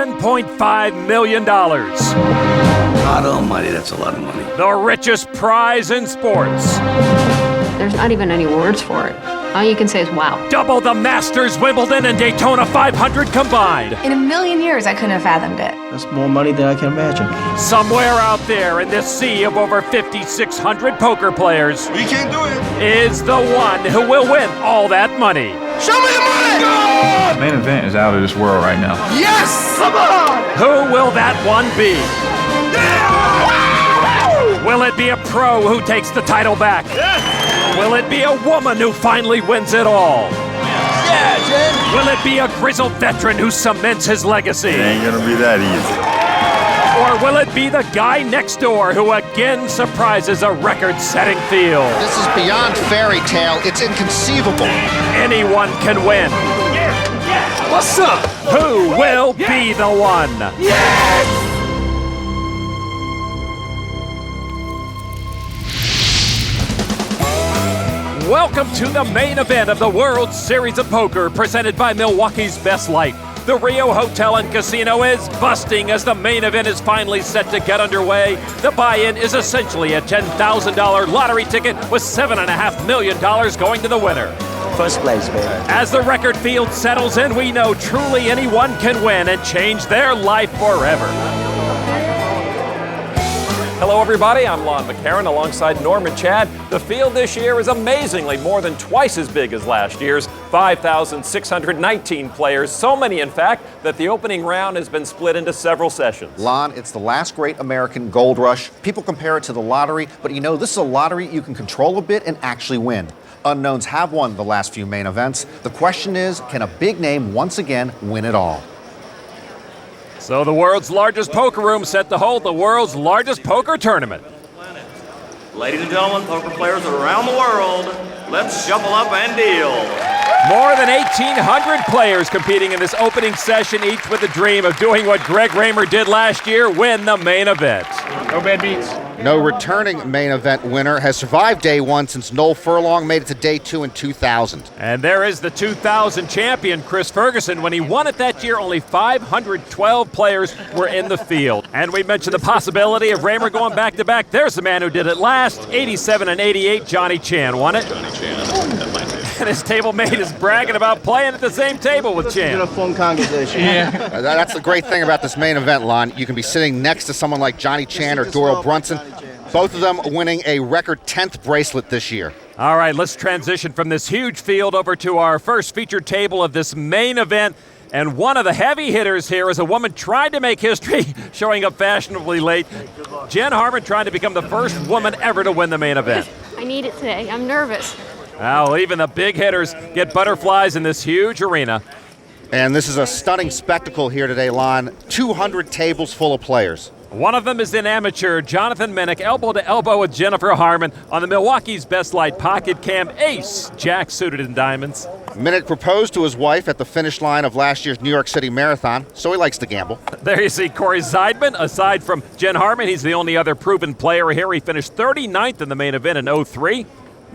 $7.5 million. God almighty, that's a lot of money. The richest prize in sports. There's not even any words for it. All you can say is wow. Double the Masters, Wimbledon, and Daytona 500 combined. In a million years, I couldn't have fathomed it. That's more money than I can imagine. Somewhere out there in this sea of over 5,600 poker players, We can't do it. is the one who will win all that money. Show me the money! The main event is out of this world right now. Yes! Come on! Who will that one be? Will it be a pro who takes the title back? Will it be a woman who finally wins it all? Yeah, Jen! Will it be a grizzled veteran who cements his legacy? It ain't gonna be that easy. Or will it be the guy next door who again surprises a record-setting field? This is beyond fairy tale. It's inconceivable. Anyone can win. What's up? Who will be the one? Yes! Welcome to the main event of the World Series of Poker, presented by Milwaukee's Best Light. The Rio Hotel and Casino is busting as the main event is finally set to get underway. The buy-in is essentially a $10,000 lottery ticket with $7.5 million going to the winner. First place, baby. As the record field settles in, we know truly anyone can win and change their life forever. Hello, everybody. I'm Lon McCarron alongside Norman Chad. The field this year is amazingly more than twice as big as last year's, 5,619 players. So many, in fact, that the opening round has been split into several sessions. Lon, it's the last great American gold rush. People compare it to the lottery, but you know, this is a lottery you can control a bit and actually win. Unknowns have won the last few main events. The question is, can a big name once again win it all? So the world's largest poker room set to hold the world's largest poker tournament. Ladies and gentlemen, poker players around the world, let's shuffle up and deal. More than 1,800 players competing in this opening session, each with a dream of doing what Greg Raymer did last year, win the main event. No bad beats. No returning main event winner has survived day one since Noel Furlong made it to day two in 2000. And there is the 2000 champion, Chris Ferguson. When he won it that year, only 512 players were in the field. And we mentioned the possibility of Raymer going back-to-back. There's the man who did it last. 87 and 88, Johnny Chan won it. And his table mate is bragging about playing at the same table with Chan. It's a fun conversation. Yeah. That's the great thing about this main event, Lon. You can be sitting next to someone like Johnny Chan or Doyle Brunson, both of them winning a record 10th bracelet this year. All right, let's transition from this huge field over to our first featured table of this main event. And one of the heavy hitters here is a woman trying to make history, showing up fashionably late. Jen Harman trying to become the first woman ever to win the main event. I need it today. I'm nervous. Now, even the big hitters get butterflies in this huge arena. And this is a stunning spectacle here today, Lon. 200 tables full of players. One of them is in amateur, Jonathan Minnick, elbow to elbow with Jennifer Harman on the Milwaukee's Best Light Pocket Cam Ace, Jack suited in diamonds. Minnick proposed to his wife at the finish line of last year's New York City Marathon, so he likes to gamble. There you see Corey Seidman. Aside from Jen Harman, he's the only other proven player here. He finished 39th in the main event in 03.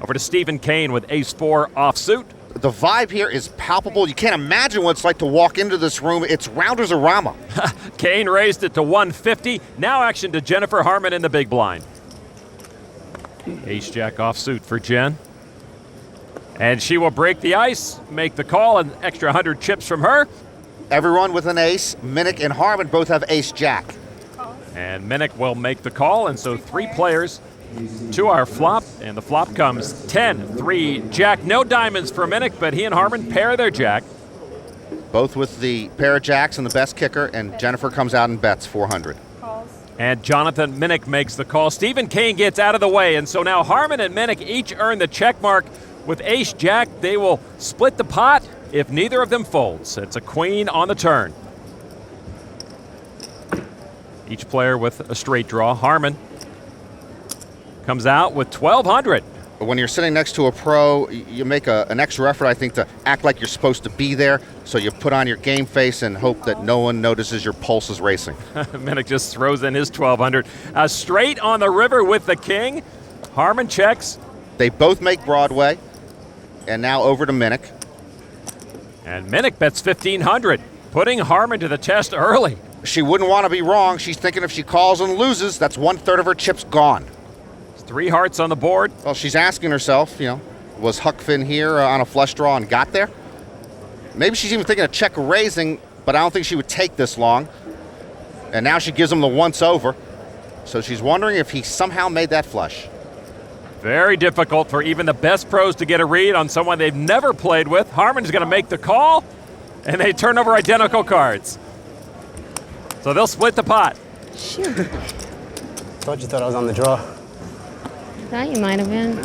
Over to Stephen Kane with ace-4 offsuit. The vibe here is palpable. You can't imagine what it's like to walk into this room. It's Rounders-a-rama. Kane raised it to 150. Now action to Jennifer Harman in the big blind. Ace-Jack offsuit for Jen. And she will break the ice, make the call, an extra 100 chips from her. Everyone with an ace. Minnick and Harman both have ace-jack. And Minnick will make the call, and so three players to our flop, and the flop comes 10-3 Jack. No diamonds for Minnick, but he and Harman pair their Jack. Both with the pair of jacks and the best kicker, and Jennifer comes out and bets 400. And Jonathan Minnick makes the call. Stephen Kane gets out of the way, and so now Harman and Minnick each earn the check mark. With ace-jack, they will split the pot if neither of them folds. It's a queen on the turn. Each player with a straight draw. Harman comes out with 1,200. When you're sitting next to a pro, you make an extra effort, I think, to act like you're supposed to be there. So you put on your game face and hope that no one notices your pulse is racing. Minnick just throws in his 1,200. Straight on the river with the king. Harman checks. They both make Broadway. And now over to Minnick. And Minnick bets 1,500. putting Harman to the test early. She wouldn't want to be wrong. She's thinking if she calls and loses, that's 1/3 of her chips gone. 3 hearts on the board. Well, she's asking herself, was Huck Finn here on a flush draw and got there? Maybe she's even thinking of check raising, but I don't think she would take this long. And now she gives him the once over. So she's wondering if he somehow made that flush. Very difficult for even the best pros to get a read on someone they've never played with. Harman's going to make the call, and they turn over identical cards. So they'll split the pot. Shoot. Thought you thought I was on the draw. Thought you might have been.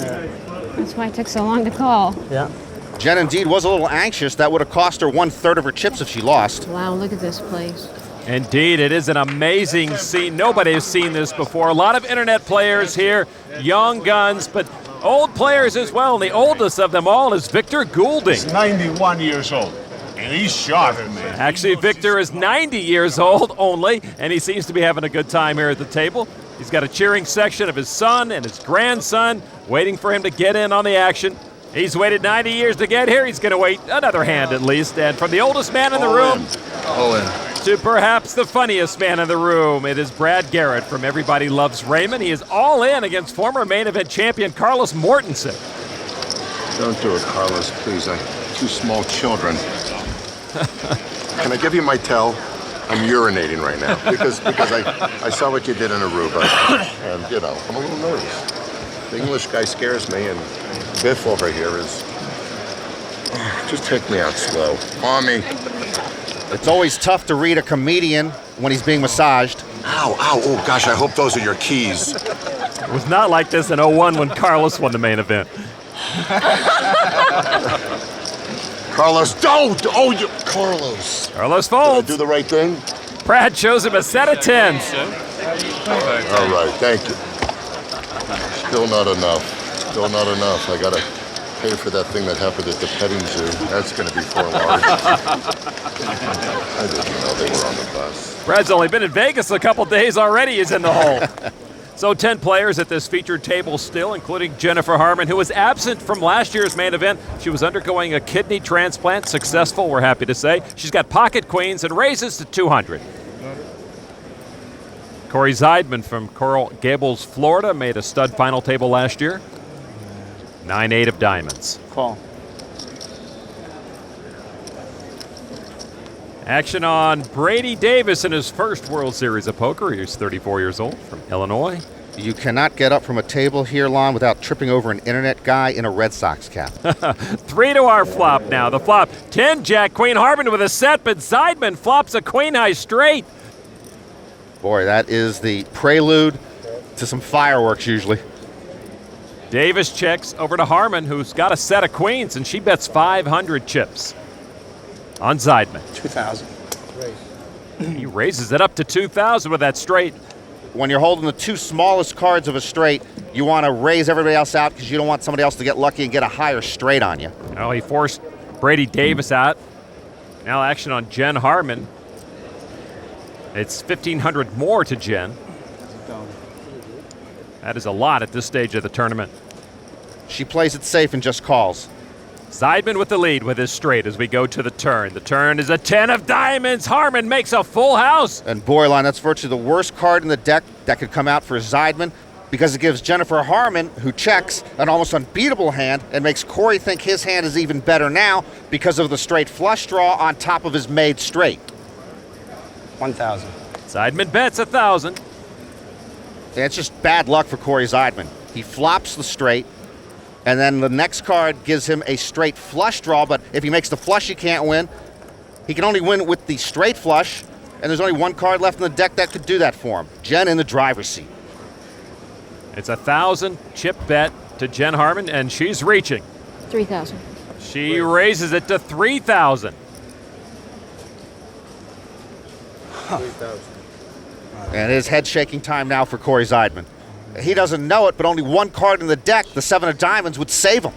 That's why it took so long to call. Yeah. Jen indeed was a little anxious. That would have cost her 1/3 of her chips if she lost. Wow, look at this place. Indeed, it is an amazing scene. Nobody has seen this before. A lot of internet players here, young guns, but old players as well. And the oldest of them all is Victor Goulding. He's 91 years old, and he's sharp, man. Actually, Victor is 90 years old only, and he seems to be having a good time here at the table. He's got a cheering section of his son and his grandson waiting for him to get in on the action. He's waited 90 years to get here. He's going to wait another hand at least. And from the oldest man in the room to perhaps the funniest man in the room, it is Brad Garrett from Everybody Loves Raymond. He is all in against former main event champion Carlos Mortensen. Don't do it, Carlos, please. I have 2 small children. Can I give you my tell? I'm urinating right now because I saw what you did in Aruba, and I'm a little nervous. The English guy scares me, and Biff over here is. Just take me out slow, Mommy. It's always tough to read a comedian when he's being massaged. Ow! Oh gosh, I hope those are your keys. It was not like this in 01 when Carlos won the main event. Carlos, don't! Oh, you, Carlos. Carlos folds. Did I do the right thing? Brad shows him a set of 10s. All right, thank you. Still not enough. Still not enough. I gotta pay for that thing that happened at the petting zoo. That's gonna be $4 large. I didn't know they were on the bus. Brad's only been in Vegas a couple days already. He's in the hole. So 10 players at this featured table still, including Jennifer Harman, who was absent from last year's main event. She was undergoing a kidney transplant. Successful, we're happy to say. She's got pocket queens and raises to 200. Corey Zeidman from Coral Gables, Florida, made a stud final table last year. 9-8 of diamonds. Call. Action on Brady Davis in his first World Series of Poker. He's 34 years old from Illinois. You cannot get up from a table here, Lon, without tripping over an internet guy in a Red Sox cap. 3 to our flop now. The flop, 10 Jack Queen. Harman with a set, but Zeidman flops a Queen High straight. Boy, that is the prelude to some fireworks usually. Davis checks over to Harman, who's got a set of queens, and she bets 500 chips on Zeidman. 2,000. He raises it up to 2,000 with that straight. When you're holding the 2 smallest cards of a straight, you want to raise everybody else out because you don't want somebody else to get lucky and get a higher straight on you. Well, he forced Brady Davis out. Now action on Jen Harman. It's 1,500 more to Jen. That is a lot at this stage of the tournament. She plays it safe and just calls. Zeidman with the lead with his straight as we go to the turn. The turn is a 10 of diamonds. Harman makes a full house. And boy, Lon, that's virtually the worst card in the deck that could come out for Zeidman because it gives Jennifer Harman, who checks, an almost unbeatable hand and makes Corey think his hand is even better now because of the straight flush draw on top of his made straight. 1,000. Zeidman bets 1,000. And it's just bad luck for Corey Zeidman. He flops the straight, and then the next card gives him a straight flush draw, but if he makes the flush, he can't win. He can only win with the straight flush, and there's only 1 card left in the deck that could do that for him. Jen in the driver's seat. It's 1,000 chip bet to Jen Harman, and she's reaching. 3,000. She raises it to 3,000. And it is head-shaking time now for Corey Zeidman. He doesn't know it, but only 1 card in the deck, the 7 of diamonds, would save him.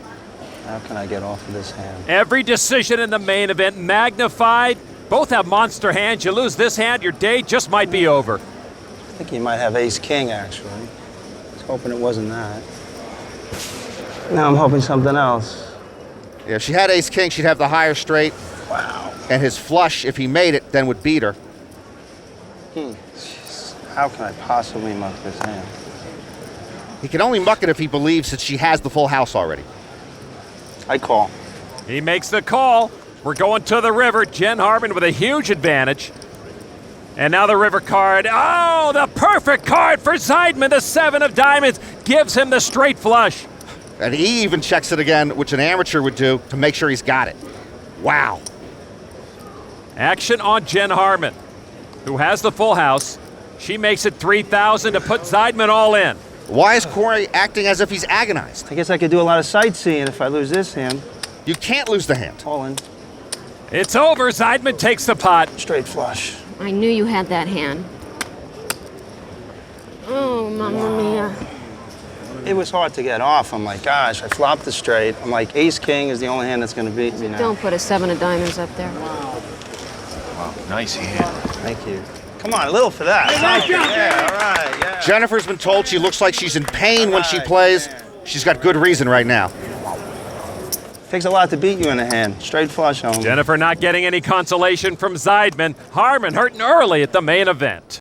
How can I get off of this hand? Every decision in the main event magnified. Both have monster hands. You lose this hand, your day just might be over. I think he might have ace-king, actually. I was hoping it wasn't that. Now I'm hoping something else. Yeah, if she had ace-king, she'd have the higher straight. Wow. And his flush, if he made it, then would beat her. Jeez. How can I possibly muck this hand? He can only muck it if he believes that she has the full house already. I call. He makes the call. We're going to the river. Jen Harman with a huge advantage. And now the river card. Oh, the perfect card for Zeidman. The 7 of diamonds gives him the straight flush. And he even checks it again, which an amateur would do, to make sure he's got it. Wow. Action on Jen Harman, who has the full house. She makes it 3,000 to put Zeidman all in. Why is Corey acting as if he's agonized? I guess I could do a lot of sightseeing if I lose this hand. You can't lose the hand. All in. It's over. Zeidman takes the pot. Straight flush. I knew you had that hand. Oh, mamma mia. It was hard to get off. I'm like, gosh, I flopped the straight. I'm like, ace-king is the only hand that's going to beat me now. Don't put a 7 of diamonds up there. Wow, nice hand. Thank you. Come on, a little for that. nice job, Yeah, all right, yeah. Jennifer's been told she looks like she's in pain when she plays. She's got good reason right now. Takes a lot to beat you in a hand. Straight flush home. Jennifer not getting any consolation from Zeidman. Harman hurting early at the main event.